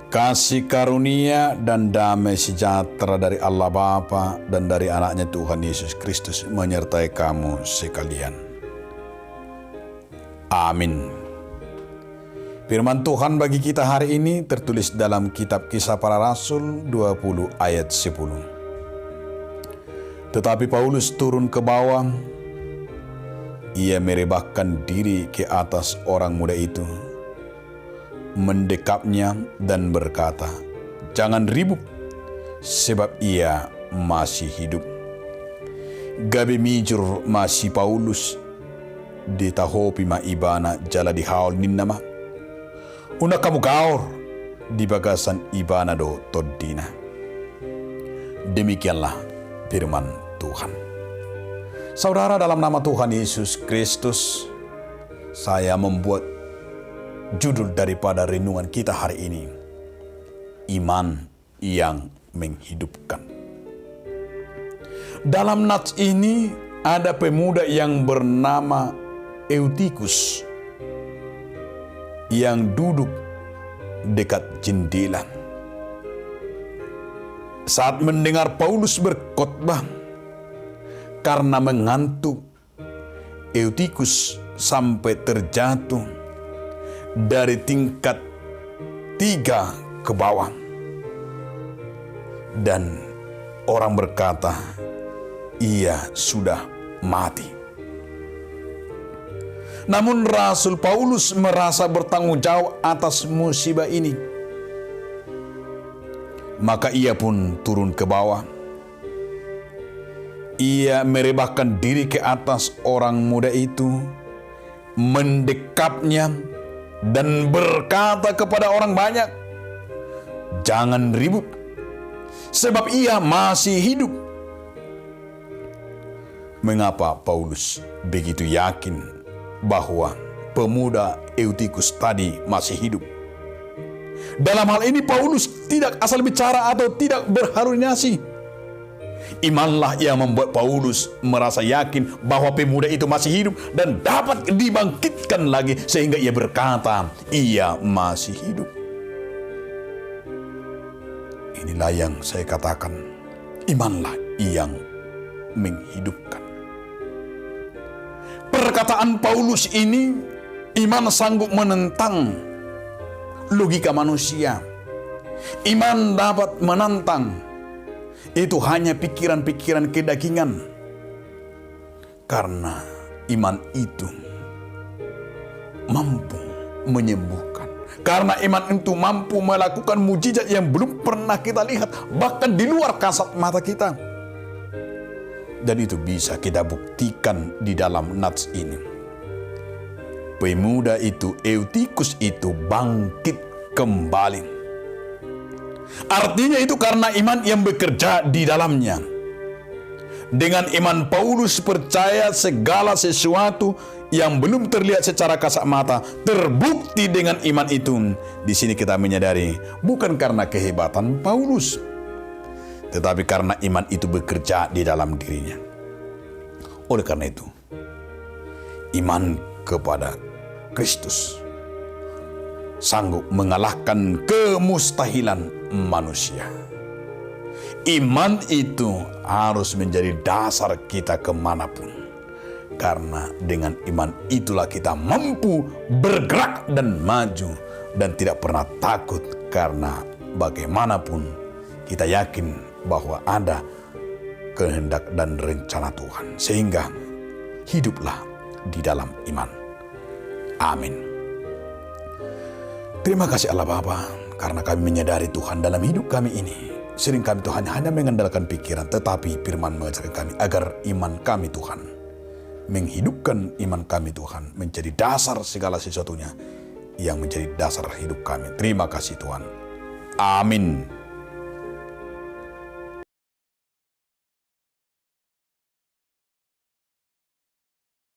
Kasih karunia dan damai sejahtera dari Allah Bapa dan dari anaknya Tuhan Yesus Kristus menyertai kamu sekalian. Amin. Firman Tuhan bagi kita hari ini tertulis dalam kitab Kisah Para Rasul 20 ayat 10. Tetapi Paulus turun ke bawah, ia merebahkan diri ke atas orang muda itu, mendekapnya dan berkata, "Jangan ribut, sebab ia masih hidup." Gabi mijur masih Paulus di tahopi ma ibana jala di haul ninnama. Una kamu gaur di bagasan ibana do toddina. Demikianlah firman Tuhan. Saudara, dalam nama Tuhan Yesus Kristus, saya membuat judul daripada renungan kita hari ini, iman yang menghidupkan. Dalam nats ini ada pemuda yang bernama Eutikus yang duduk dekat jendela. Saat mendengar Paulus berkhotbah, karena mengantuk, Eutikus sampai terjatuh dari tingkat 3 ke bawah. Dan orang berkata, ia sudah mati. Namun Rasul Paulus merasa bertanggung jawab atas musibah ini. Maka ia pun turun ke bawah. Ia merebahkan diri ke atas orang muda itu, mendekapnya, dan berkata kepada orang banyak, "Jangan ribut, sebab ia masih hidup." Mengapa Paulus begitu yakin bahwa pemuda Eutikus tadi masih hidup? Dalam hal ini Paulus tidak asal bicara atau tidak berhalusinasi. Imanlah yang membuat Paulus merasa yakin bahwa pemuda itu masih hidup dan dapat dibangkitkan lagi, sehingga ia berkata, ia masih hidup. Inilah yang saya katakan, imanlah yang menghidupkan. Perkataan Paulus ini, iman sanggup menentang logika manusia. Iman dapat menantang itu hanya pikiran-pikiran kedagingan. Karena iman itu mampu menyembuhkan. Karena iman itu mampu melakukan mujizat yang belum pernah kita lihat, bahkan di luar kasat mata kita. Dan itu bisa kita buktikan di dalam nats ini. Pemuda itu, Eutikus itu bangkit kembali. Artinya itu karena iman yang bekerja di dalamnya. Dengan iman Paulus percaya segala sesuatu yang belum terlihat secara kasat mata terbukti dengan iman itu. Di sini kita menyadari bukan karena kehebatan Paulus, tetapi karena iman itu bekerja di dalam dirinya. Oleh karena itu, iman kepada Kristus sanggup mengalahkan kemustahilan manusia. Iman itu harus menjadi dasar kita kemanapun. Karena dengan iman itulah kita mampu bergerak dan maju dan tidak pernah takut, karena bagaimanapun kita yakin bahwa ada kehendak dan rencana Tuhan. Sehingga hiduplah di dalam iman. Amin. Terima kasih Allah Bapa, karena kami menyadari Tuhan dalam hidup kami ini. Sering kami Tuhan hanya mengandalkan pikiran, tetapi firman mengajarkan kami agar iman kami Tuhan, menghidupkan iman kami Tuhan, menjadi dasar segala sesuatunya yang menjadi dasar hidup kami. Terima kasih Tuhan. Amin.